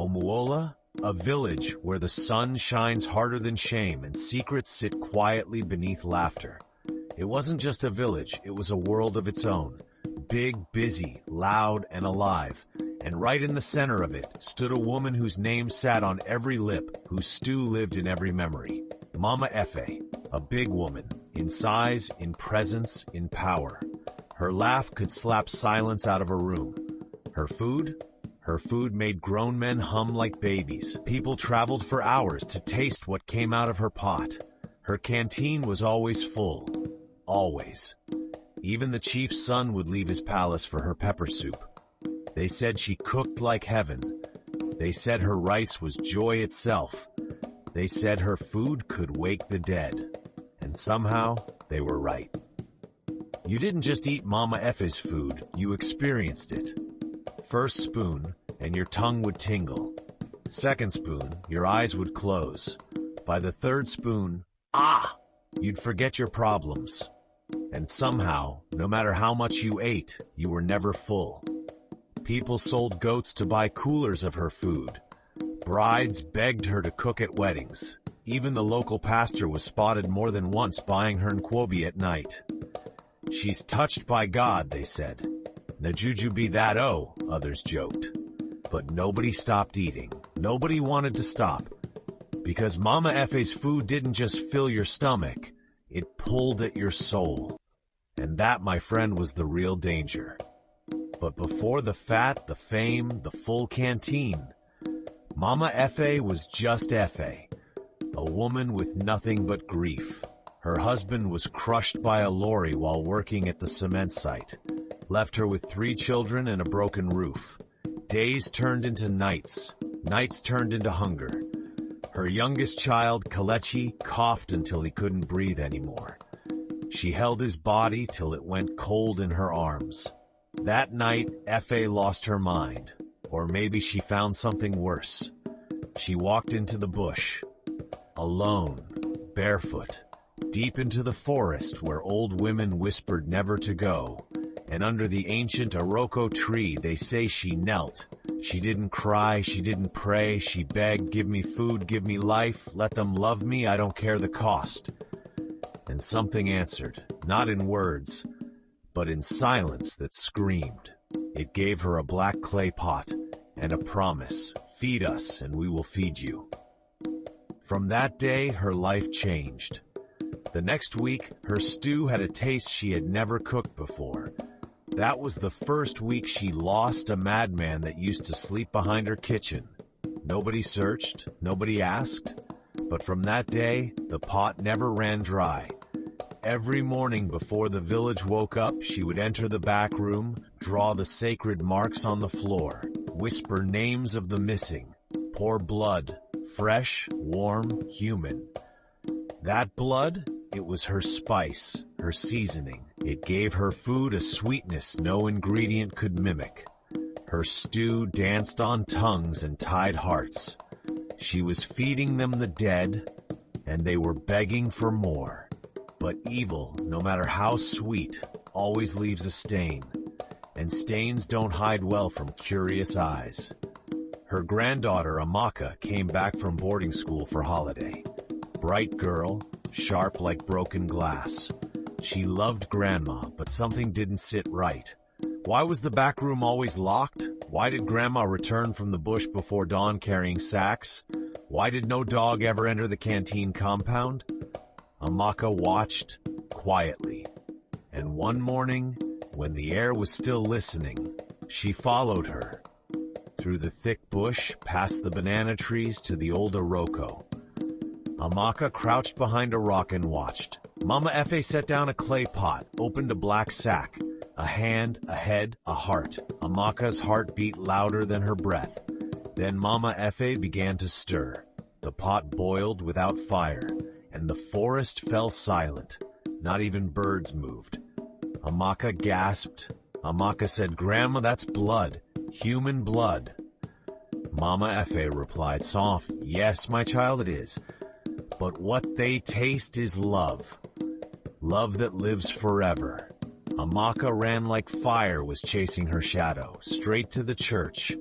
Omuola, a village where the sun shines harder than shame and secrets sit quietly beneath laughter. It wasn't just a village, it was a world of its own. Big, busy, loud, and alive. And right in the center of it stood a woman whose name sat on every lip, whose stew lived in every memory. Mama Efe, a big woman, in size, in presence, in power. Her laugh could slap silence out of a room. Her food made grown men hum like babies. People traveled for hours to taste what came out of her pot. Her canteen was always full. Always. Even the chief's son would leave his palace for her pepper soup. They said she cooked like heaven. They said her rice was joy itself. They said her food could wake the dead. And somehow, they were right. You didn't just eat Mama Efe's food, you experienced it. First spoon, and your tongue would tingle. Second spoon, your eyes would close. By the third spoon, you'd forget your problems. And somehow, no matter how much you ate, you were never full. People sold goats to buy coolers of her food. Brides begged her to cook at weddings. Even the local pastor was spotted more than once buying her nkwobi at night. She's touched by God, they said. Najuju be that others joked. But nobody stopped eating. Nobody wanted to stop. Because Mama Efe's food didn't just fill your stomach, it pulled at your soul. And that, my friend, was the real danger. But before the fat, the fame, the full canteen, Mama Efe was just Efe, a woman with nothing but grief. Her husband was crushed by a lorry while working at the cement site, left her with 3 children and a broken roof. Days turned into nights, nights turned into hunger. Her youngest child, Kalechi, coughed until he couldn't breathe anymore. She held his body till it went cold in her arms. That night, Efe lost her mind. Or maybe she found something worse. She walked into the bush. Alone, barefoot, deep into the forest where old women whispered never to go. And under the ancient Iroko tree, they say she knelt. She didn't cry, she didn't pray, she begged, give me food, give me life, let them love me, I don't care the cost. And something answered, not in words, but in silence that screamed. It gave her a black clay pot and a promise, feed us and we will feed you. From that day, her life changed. The next week, her stew had a taste she had never cooked before. That was the first week she lost a madman that used to sleep behind her kitchen. Nobody searched, nobody asked, but from that day, the pot never ran dry. Every morning before the village woke up, she would enter the back room, draw the sacred marks on the floor, whisper names of the missing, pour blood, fresh, warm, human. That blood, it was her spice, her seasoning. It gave her food a sweetness no ingredient could mimic. Her stew danced on tongues and tied hearts. She was feeding them the dead, and they were begging for more. But evil, no matter how sweet, always leaves a stain, and stains don't hide well from curious eyes. Her granddaughter, Amaka, came back from boarding school for holiday. Bright girl, sharp like broken glass. She loved Grandma, but something didn't sit right. Why was the back room always locked? Why did Grandma return from the bush before dawn carrying sacks? Why did no dog ever enter the canteen compound? Amaka watched, quietly. And one morning, when the air was still listening, she followed her. Through the thick bush, past the banana trees to the old Iroko. Amaka crouched behind a rock and watched. Mama Efe set down a clay pot, opened a black sack. A hand, a head, a heart. Amaka's heart beat louder than her breath. Then Mama Efe began to stir. The pot boiled without fire, and the forest fell silent. Not even birds moved. Amaka gasped. Amaka said, "Grandma, that's blood. Human blood." Mama Efe replied soft, "Yes, my child, it is. But what they taste is love. Love that lives forever." Amaka ran like fire was chasing her shadow, straight to the church.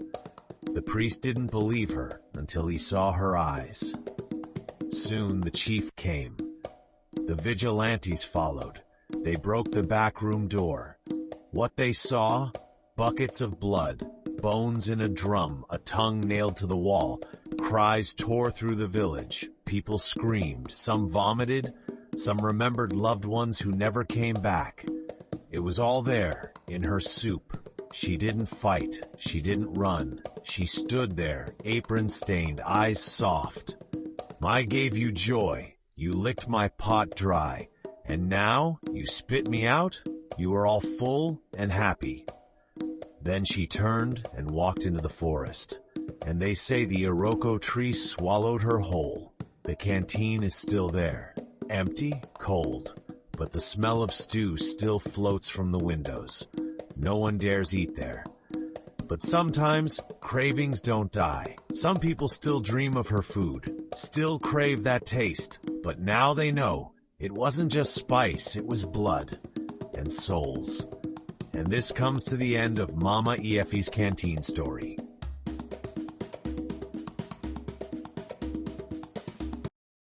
The priest didn't believe her until he saw her eyes. Soon the chief came. The vigilantes followed. They broke the back room door. What they saw? Buckets of blood, bones in a drum, a tongue nailed to the wall. Cries tore through the village. People screamed. Some vomited. Some remembered loved ones who never came back. It was all there, in her soup. She didn't fight. She didn't run. She stood there, apron stained, eyes soft. "I gave you joy. You licked my pot dry. And now, you spit me out? You are all full and happy." Then she turned and walked into the forest. And they say the Iroko tree swallowed her whole. The canteen is still there, empty, cold, but the smell of stew still floats from the windows. No one dares eat there. But sometimes, cravings don't die. Some people still dream of her food, still crave that taste, but now they know it wasn't just spice, it was blood and souls. And this comes to the end of Mama Efe's canteen story.